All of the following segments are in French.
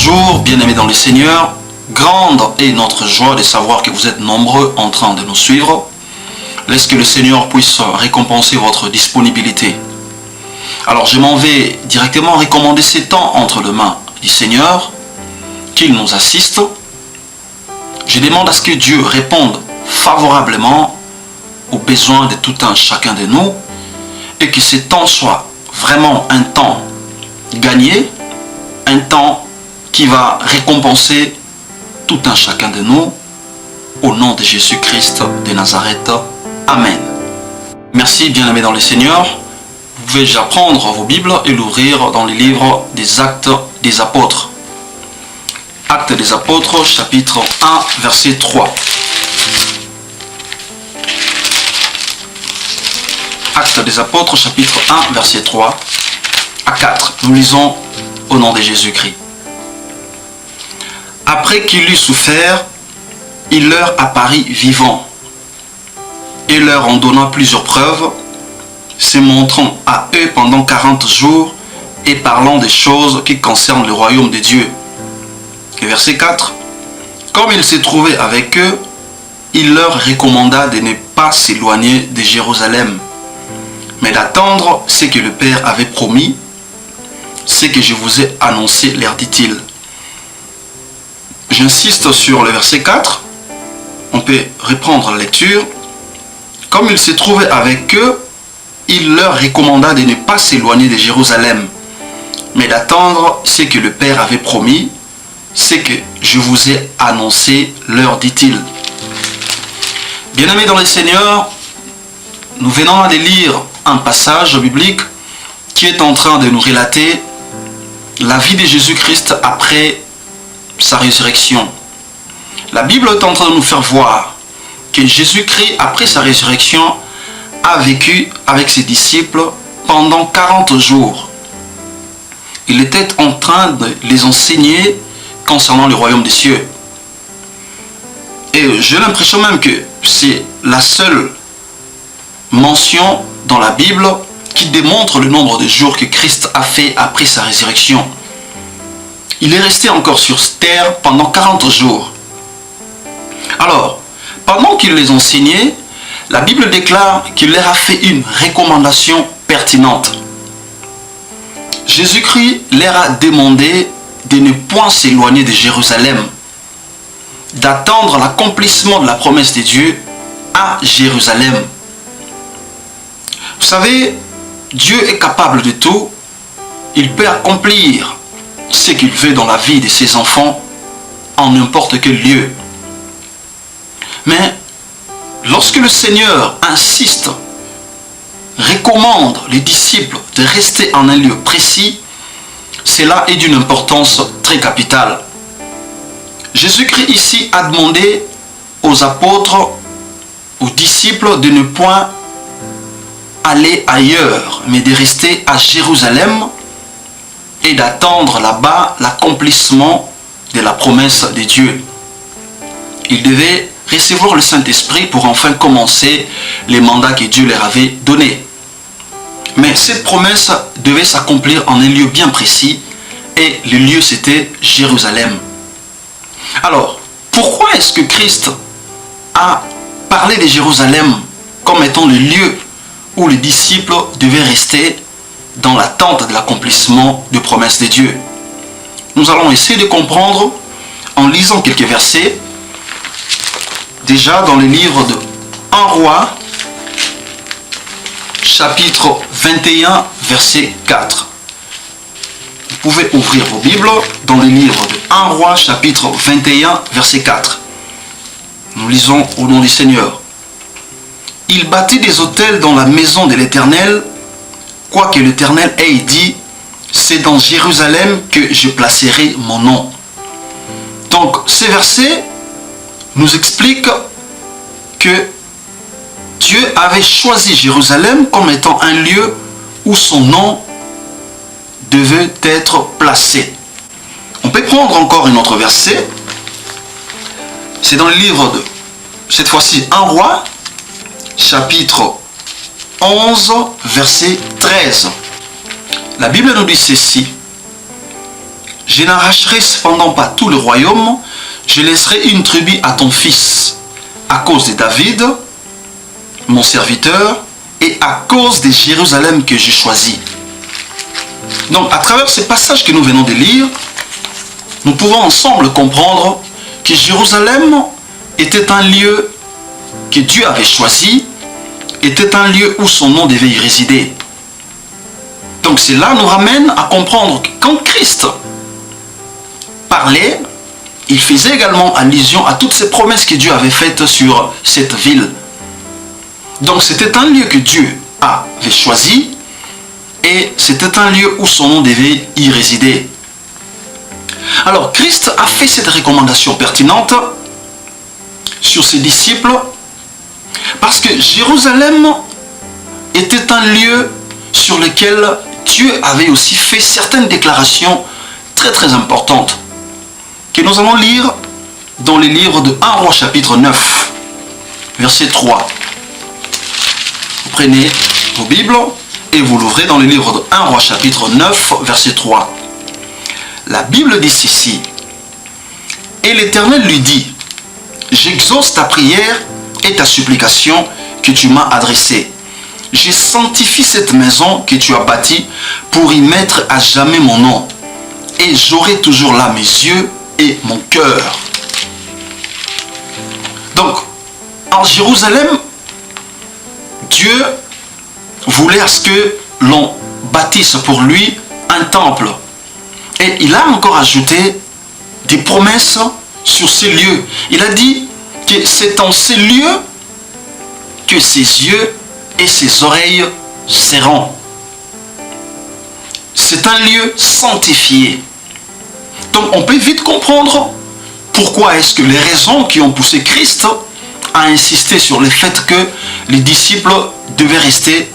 Bonjour, bien-aimés dans le Seigneur. Grande est notre joie de savoir que vous êtes nombreux en train de nous suivre. Laisse que le Seigneur puisse récompenser votre disponibilité. Alors je m'en vais directement recommander ces temps entre les mains du Seigneur, qu'il nous assiste. Je demande à ce que Dieu réponde favorablement aux besoins de tout un chacun de nous et que ces temps soient vraiment un temps gagné, un temps qui va récompenser tout un chacun de nous au nom de Jésus-Christ de Nazareth. Amen. Merci, bien-aimés dans le Seigneur. Vous pouvez déjà prendre vos Bibles et l'ouvrir dans le livre des Actes des Apôtres. Actes des Apôtres, chapitre 1, verset 3. Actes des Apôtres, chapitre 1, verset 3 à 4. Nous lisons au nom de Jésus-Christ. Après qu'il eut souffert, il leur apparut vivant et leur en donna plusieurs preuves, se montrant à eux pendant 40 jours et parlant des choses qui concernent le royaume de Dieu. Et verset 4. Comme il se trouvait avec eux, il leur recommanda de ne pas s'éloigner de Jérusalem, mais d'attendre ce que le Père avait promis, ce que je vous ai annoncé, leur dit-il. J'insiste sur le verset 4. On peut reprendre la lecture. Comme il se trouvait avec eux, il leur recommanda de ne pas s'éloigner de Jérusalem, mais d'attendre ce que le Père avait promis, ce que je vous ai annoncé, leur dit-il. Bien-aimés dans le Seigneur, nous venons de lire un passage biblique qui est en train de nous relater la vie de Jésus-Christ après sa résurrection. La Bible est en train de nous faire voir que Jésus-Christ, après sa résurrection, a vécu avec ses disciples pendant 40 jours. Il était en train de les enseigner concernant le royaume des cieux. Et j'ai l'impression même que c'est la seule mention dans la Bible qui démontre le nombre de jours que Christ a fait après sa résurrection. Il est resté encore sur terre pendant 40 jours. Alors, pendant qu'il les enseignait, la Bible déclare qu'il leur a fait une recommandation pertinente. Jésus-Christ leur a demandé de ne point s'éloigner de Jérusalem, d'attendre l'accomplissement de la promesse de Dieu à Jérusalem. Vous savez, Dieu est capable de tout. Il peut accomplir ce qu'il veut dans la vie de ses enfants en n'importe quel lieu. Mais lorsque le Seigneur insiste, recommande les disciples de rester en un lieu précis, cela est d'une importance très capitale. Jésus-Christ ici a demandé aux apôtres, aux disciples de ne point aller ailleurs, mais de rester à Jérusalem et d'attendre là-bas l'accomplissement de la promesse de Dieu. Ils devaient recevoir le Saint-Esprit pour enfin commencer les mandats que Dieu leur avait donnés. Mais cette promesse devait s'accomplir en un lieu bien précis, et le lieu c'était Jérusalem. Alors, pourquoi est-ce que Christ a parlé de Jérusalem comme étant le lieu où les disciples devaient rester dans l'attente de l'accomplissement de promesses de Dieu? Nous allons essayer de comprendre en lisant quelques versets. Déjà dans le livre de 1 Roi, chapitre 21, verset 4. Vous pouvez ouvrir vos Bibles dans le livre de 1 Roi, chapitre 21, verset 4. Nous lisons au nom du Seigneur. Il bâtit des autels dans la maison de l'Éternel, quoique l'Éternel ait dit, c'est dans Jérusalem que je placerai mon nom. Donc, ces versets nous explique que Dieu avait choisi Jérusalem comme étant un lieu où son nom devait être placé. On peut prendre encore un autre verset. C'est dans le livre de, cette fois-ci, 1 Roi, chapitre 11, verset 13. La Bible nous dit ceci. Je n'arracherai cependant pas tout le royaume, je laisserai une tribu à ton fils, à cause de David, mon serviteur, et à cause de Jérusalem que j'ai choisi. Donc, à travers ces passages que nous venons de lire, nous pouvons ensemble comprendre que Jérusalem était un lieu que Dieu avait choisi, était un lieu où son nom devait y résider. Donc cela nous ramène à comprendre que quand Christ parlait, il faisait également allusion à toutes ces promesses que Dieu avait faites sur cette ville. Donc c'était un lieu que Dieu avait choisi et c'était un lieu où son nom devait y résider. Alors Christ a fait cette recommandation pertinente sur ses disciples parce que Jérusalem était un lieu sur lequel Dieu avait aussi fait certaines déclarations très très importantes que nous allons lire dans les livres de 1 Roi chapitre 9, verset 3. Vous prenez vos Bibles et vous l'ouvrez dans les livres de 1 Roi chapitre 9, verset 3. La Bible dit ceci: et l'Éternel lui dit, j'exauce ta prière et ta supplication que tu m'as adressée. Je sanctifie cette maison que tu as bâtie pour y mettre à jamais mon nom. Et j'aurai toujours là mes yeux et mon cœur. Donc, en Jérusalem, Dieu voulait à ce que l'on bâtisse pour lui un temple. Et il a encore ajouté des promesses sur ces lieux. Il a dit que c'est en ces lieux que ses yeux et ses oreilles seront. C'est un lieu sanctifié. Donc on peut vite comprendre pourquoi est-ce que les raisons qui ont poussé Christ à insister sur le fait que les disciples devaient rester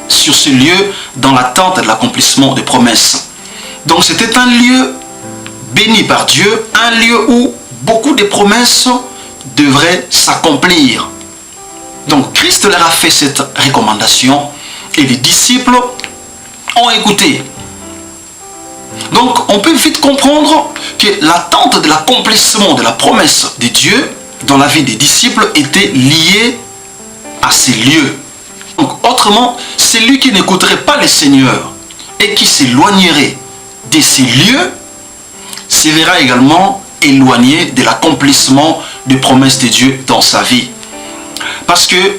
sur ce lieu dans l'attente de l'accomplissement des promesses. Donc c'était un lieu béni par Dieu, un lieu où beaucoup de promesses devraient s'accomplir. Donc Christ leur a fait cette recommandation et les disciples ont écouté. Donc on peut vite comprendre que l'attente de l'accomplissement de la promesse de Dieu dans la vie des disciples était liée à ces lieux. Donc autrement, celui qui n'écouterait pas le Seigneur et qui s'éloignerait de ces lieux se verra également éloigné de l'accomplissement des promesses de Dieu dans sa vie. Parce que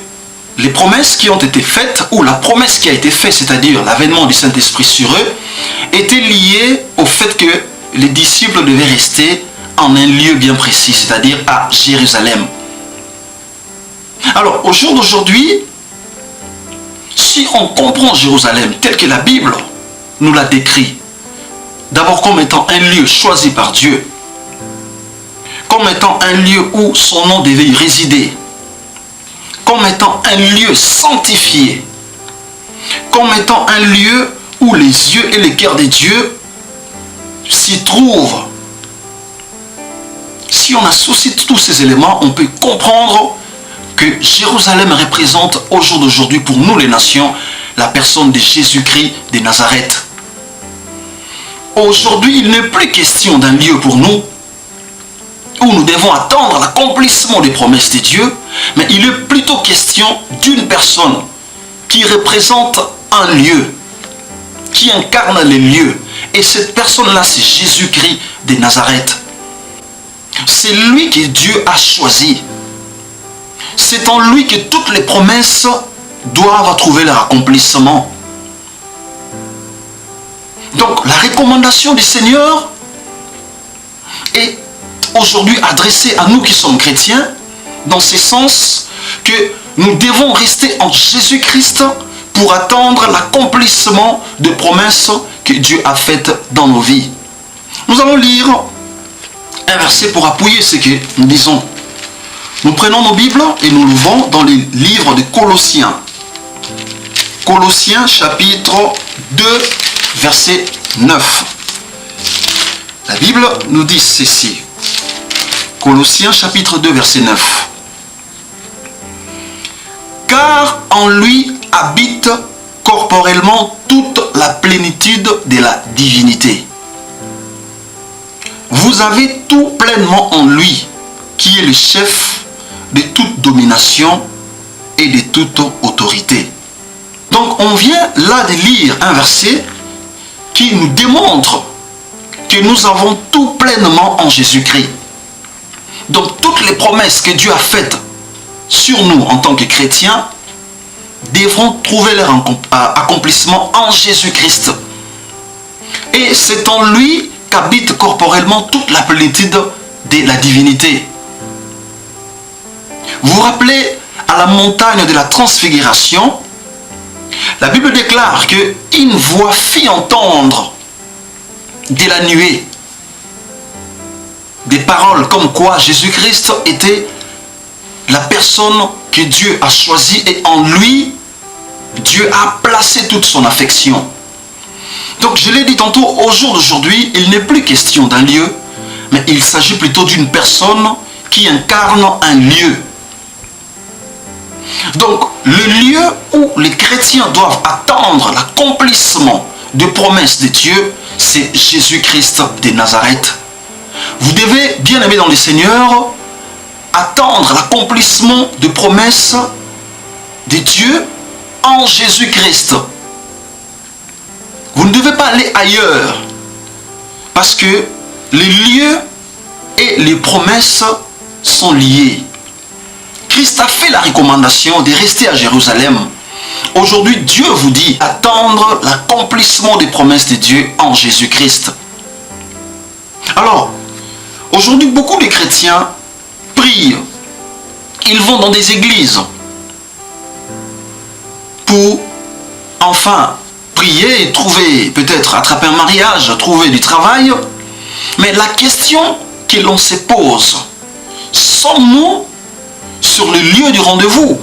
les promesses qui ont été faites, ou la promesse qui a été faite, c'est-à-dire l'avènement du Saint-Esprit sur eux, était liée au fait que les disciples devaient rester en un lieu bien précis, c'est-à-dire à Jérusalem. Alors, au jour d'aujourd'hui, si on comprend Jérusalem tel que la Bible nous l'a décrit, d'abord comme étant un lieu choisi par Dieu, comme étant un lieu où son nom devait y résider, comme étant un lieu sanctifié, comme étant un lieu où les yeux et les cœurs de Dieu s'y trouvent. Si on associe tous ces éléments, on peut comprendre que Jérusalem représente au jour d'aujourd'hui pour nous les nations la personne de Jésus-Christ de Nazareth. Aujourd'hui, il n'est plus question d'un lieu pour nous où nous devons attendre l'accomplissement des promesses de Dieu, mais il est plutôt question d'une personne qui représente un lieu, qui incarne les lieux. Et cette personne-là, c'est Jésus-Christ de Nazareth. C'est lui que Dieu a choisi. C'est en lui que toutes les promesses doivent trouver leur accomplissement. Donc, la recommandation du Seigneur est aujourd'hui adressée à nous qui sommes chrétiens, dans ce sens que nous devons rester en Jésus-Christ pour attendre l'accomplissement des promesses que Dieu a faites dans nos vies. Nous allons lire un verset pour appuyer ce que nous disons. Nous prenons nos Bibles et nous l'ouvrons dans les livres de Colossiens. Colossiens chapitre 2, verset 9. La Bible nous dit ceci. Colossiens chapitre 2, verset 9. Car en lui habite corporellement toute la plénitude de la divinité. vous avez tout pleinement en lui, qui est le chef de toute domination et de toute autorité. Donc on vient là de lire un verset qui nous démontre que nous avons tout pleinement en Jésus-Christ. Donc toutes les promesses que Dieu a faites sur nous en tant que chrétiens devront trouver leur accomplissement en Jésus-Christ. Et c'est en lui qu'habite corporellement toute la plénitude de la divinité. Vous vous rappelez, à la montagne de la transfiguration, la Bible déclare qu'une voix fit entendre de la nuée des paroles comme quoi Jésus-Christ était la personne que Dieu a choisie et en lui, Dieu a placé toute son affection. Donc je l'ai dit tantôt, au jour d'aujourd'hui, il n'est plus question d'un lieu, mais il s'agit plutôt d'une personne qui incarne un lieu. Donc le lieu où les chrétiens doivent attendre l'accomplissement des promesses de Dieu, c'est Jésus-Christ de Nazareth. Vous devez, bien aimés dans le Seigneur, attendre l'accomplissement des promesses de Dieu en Jésus-Christ. Vous ne devez pas aller ailleurs, parce que les lieux et les promesses sont liés. Christ a fait la recommandation de rester à Jérusalem. Aujourd'hui, Dieu vous dit attendre l'accomplissement des promesses de Dieu en Jésus-Christ. Alors, aujourd'hui, beaucoup de chrétiens prient. Ils vont dans des églises pour enfin prier et trouver, peut-être attraper un mariage, trouver du travail. Mais la question que l'on se pose, sommes-nous sur le lieu du rendez-vous?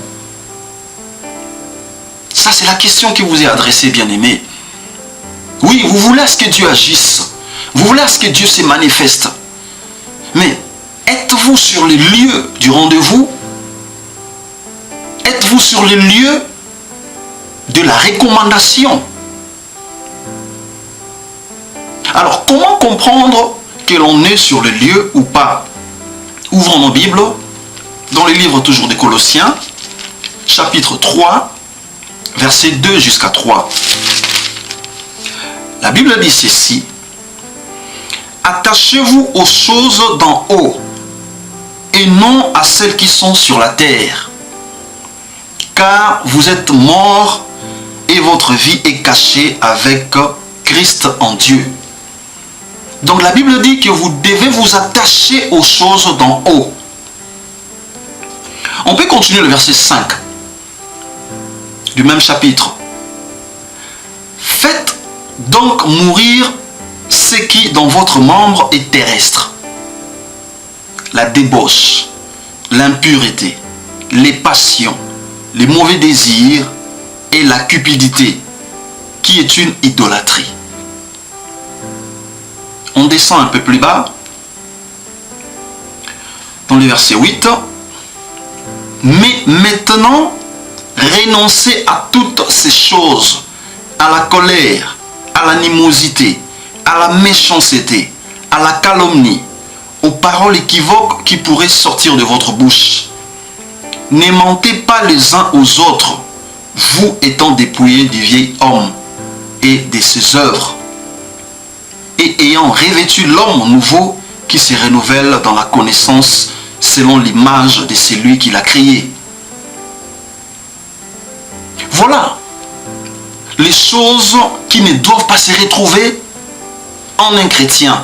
Ça, c'est la question qui vous est adressée, bien-aimés. Oui, vous voulez à ce que Dieu agisse. Vous voulez à ce que Dieu se manifeste. Mais êtes-vous sur le lieu du rendez-vous? Êtes-vous sur le lieu de la recommandation? Alors, comment comprendre que l'on est sur le lieu ou pas? Ouvrons nos Bibles dans le livre toujours des Colossiens, chapitre 3, versets 2 jusqu'à 3. La Bible dit ceci: attachez-vous aux choses d'en haut et non à celles qui sont sur la terre, car vous êtes morts et votre vie est cachée avec Christ en Dieu. Donc la Bible dit que vous devez vous attacher aux choses d'en haut. On peut continuer le verset 5 du même chapitre. Faites donc mourir ce qui dans votre membre est terrestre: la débauche, l'impureté, les passions, les mauvais désirs et la cupidité, qui est une idolâtrie. On descend un peu plus bas, dans le verset 8. Mais maintenant, renoncez à toutes ces choses, à la colère, à l'animosité, à la méchanceté, à la calomnie, aux paroles équivoques qui pourraient sortir de votre bouche. Ne mentez pas les uns aux autres, vous étant dépouillés du vieil homme et de ses œuvres, et ayant revêtu l'homme nouveau qui se renouvelle dans la connaissance selon l'image de celui qui l'a créé. Voilà les choses qui ne doivent pas se retrouver en un chrétien.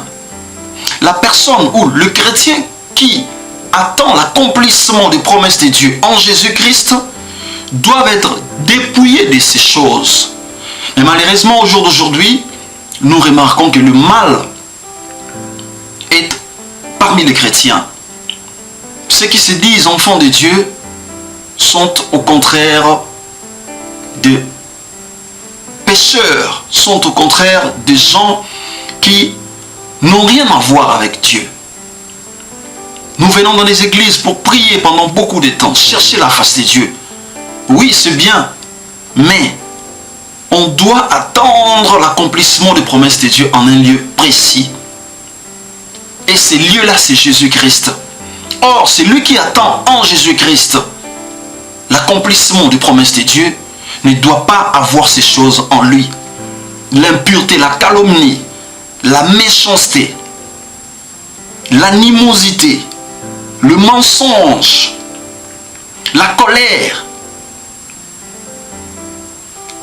La personne ou le chrétien qui attend l'accomplissement des promesses de Dieu en Jésus-Christ doivent être dépouillés de ces choses. Mais malheureusement, au jour d'aujourd'hui, nous remarquons que le mal est parmi les chrétiens. Ceux qui se disent enfants de Dieu sont au contraire des pécheurs, sont au contraire des gens qui n'ont rien à voir avec Dieu. Nous venons dans les églises pour prier pendant beaucoup de temps, chercher la face de Dieu. Oui, c'est bien, mais on doit attendre l'accomplissement des promesses de Dieu en un lieu précis. Et ces lieux-là, c'est Jésus-Christ. Or, c'est lui qui attend en Jésus-Christ l'accomplissement des promesses de Dieu ne doit pas avoir ces choses en lui. L'impureté, la calomnie, la méchanceté, l'animosité, le mensonge, la colère,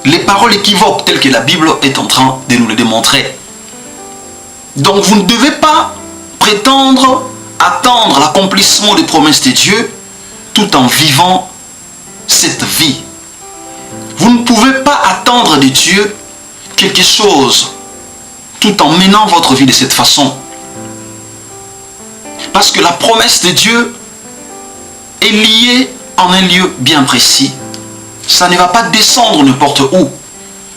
les paroles équivoques telles que la Bible est en train de nous le démontrer. Donc vous ne devez pas prétendre attendre l'accomplissement des promesses de Dieu tout en vivant cette vie. Vous ne pouvez pas attendre de Dieu quelque chose tout en menant votre vie de cette façon. Parce que la promesse de Dieu est liée en un lieu bien précis. Ça ne va pas descendre n'importe où.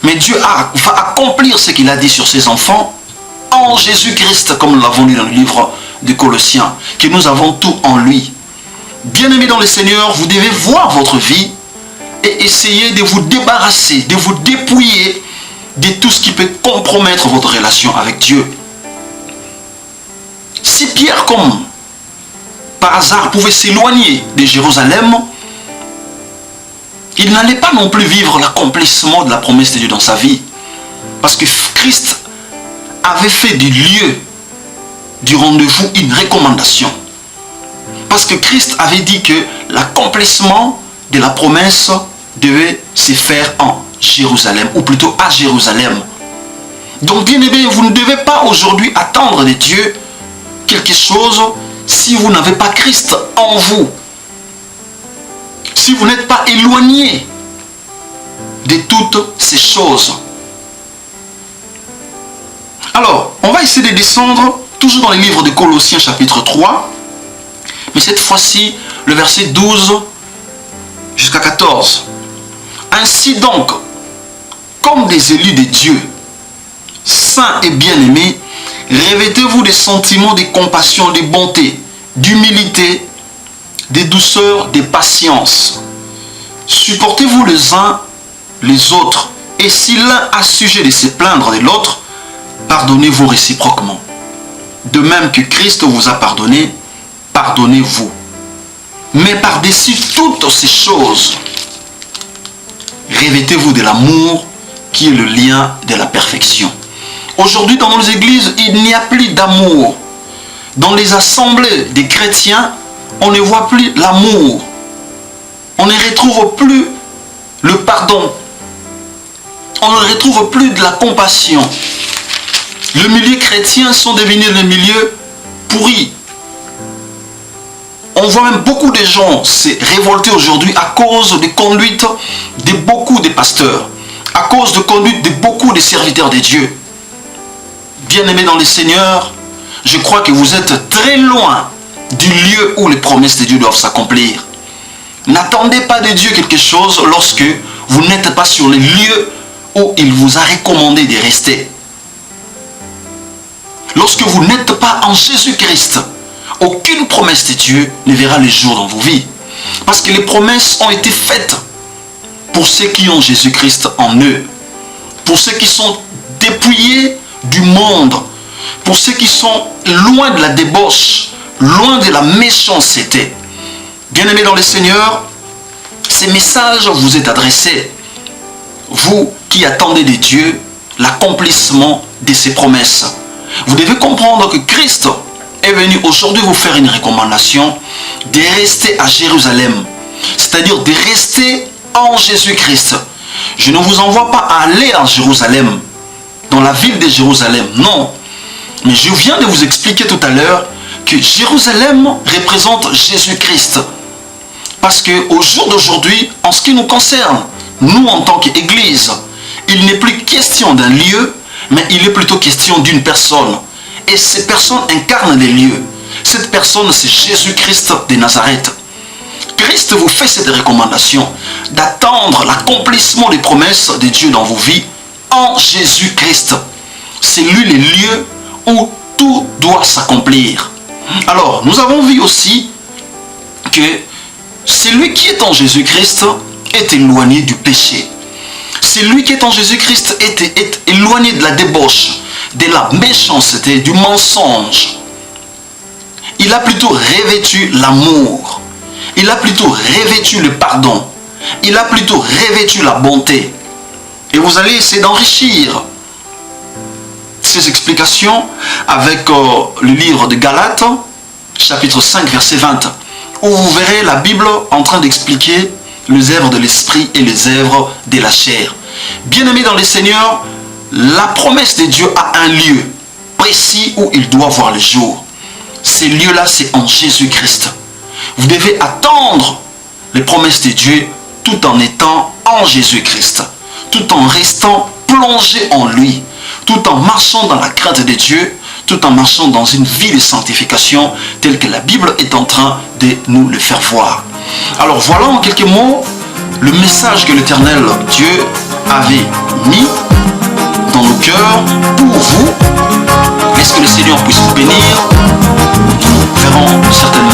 Mais Dieu va accomplir ce qu'il a dit sur ses enfants en Jésus-Christ, comme nous l'avons lu dans le livre de Colossiens, que nous avons tout en lui. Bien-aimés dans le Seigneur, vous devez voir votre vie et essayer de vous débarrasser, de vous dépouiller de tout ce qui peut compromettre votre relation avec Dieu. Si Pierre, comme par hasard, pouvait s'éloigner de Jérusalem, il n'allait pas non plus vivre l'accomplissement de la promesse de Dieu dans sa vie. Parce que Christ avait fait du lieu du rendez-vous une recommandation. Parce que Christ avait dit que l'accomplissement de la promesse devait se faire en Jérusalem, ou plutôt à Jérusalem. Donc bien aimé, vous ne devez pas aujourd'hui attendre de Dieu quelque chose si vous n'avez pas Christ en vous. Si vous n'êtes pas éloigné de toutes ces choses. Alors, on va essayer de descendre toujours dans les livres de Colossiens chapitre 3, mais cette fois-ci, le verset 12 jusqu'à 14. Ainsi donc, comme des élus de Dieu, saints et bien-aimés, revêtez-vous des sentiments de compassion, de bonté, d'humilité, de douceur, de patience. Supportez-vous les uns les autres, et si l'un a sujet de se plaindre de l'autre, pardonnez-vous réciproquement. De même que Christ vous a pardonné, pardonnez-vous. Mais par-dessus toutes ces choses, revêtez-vous de l'amour qui est le lien de la perfection. Aujourd'hui, dans nos églises, il n'y a plus d'amour. Dans les assemblées des chrétiens, on ne voit plus l'amour. On ne retrouve plus le pardon. On ne retrouve plus de la compassion. Le milieu chrétien sont devenus le milieu pourri. On voit même beaucoup de gens se révolter aujourd'hui à cause des conduites de beaucoup de pasteurs, à cause de conduite de beaucoup de serviteurs de Dieu. Bien-aimés dans le Seigneur, je crois que vous êtes très loin du lieu où les promesses de Dieu doivent s'accomplir. N'attendez pas de Dieu quelque chose lorsque vous n'êtes pas sur les lieux où il vous a recommandé de rester. Lorsque vous n'êtes pas en Jésus-Christ, aucune promesse de Dieu ne verra le jour dans vos vies. Parce que les promesses ont été faites pour ceux qui ont Jésus-Christ en eux. Pour ceux qui sont dépouillés du monde. Pour ceux qui sont loin de la débauche, loin de la méchanceté. Bien-aimés dans le Seigneur, ces messages vous est adressés. Vous qui attendez de Dieu l'accomplissement de ses promesses. Vous devez comprendre que Christ est venu aujourd'hui vous faire une recommandation de rester à Jérusalem. C'est-à-dire de rester en Jésus-Christ. Je ne vous envoie pas à aller en Jérusalem, dans la ville de Jérusalem, non. Mais je viens de vous expliquer tout à l'heure que Jérusalem représente Jésus-Christ. Parce qu'au jour d'aujourd'hui, en ce qui nous concerne, nous en tant qu'Église, il n'est plus question d'un lieu, mais il est plutôt question d'une personne. Et cette personne incarne les lieux. Cette personne, c'est Jésus-Christ de Nazareth. Christ vous fait cette recommandation d'attendre l'accomplissement des promesses de Dieu dans vos vies en Jésus-Christ. C'est lui le lieu où tout doit s'accomplir. Alors, nous avons vu aussi que celui qui est en Jésus-Christ est éloigné du péché. Celui qui est en Jésus-Christ est éloigné de la débauche, de la méchanceté, du mensonge. il a plutôt revêtu l'amour. Il a plutôt revêtu le pardon. Il a plutôt revêtu la bonté. Et vous allez essayer d'enrichir ces explications avec le livre de Galates, chapitre 5, verset 20, où vous verrez la Bible en train d'expliquer les œuvres de l'esprit et les œuvres de la chair. Bien-aimés dans le Seigneur, la promesse de Dieu a un lieu précis où il doit voir le jour. Ce lieu-là, c'est en Jésus-Christ. Vous devez attendre les promesses de Dieu tout en étant en Jésus-Christ, tout en restant plongé en lui, tout en marchant dans la crainte de Dieu, tout en marchant dans une vie de sanctification telle que la Bible est en train de nous le faire voir. Alors voilà en quelques mots le message que l'Éternel Dieu avait mis dans nos cœurs pour vous. Laisse que le Seigneur puisse vous bénir. Nous verrons certainement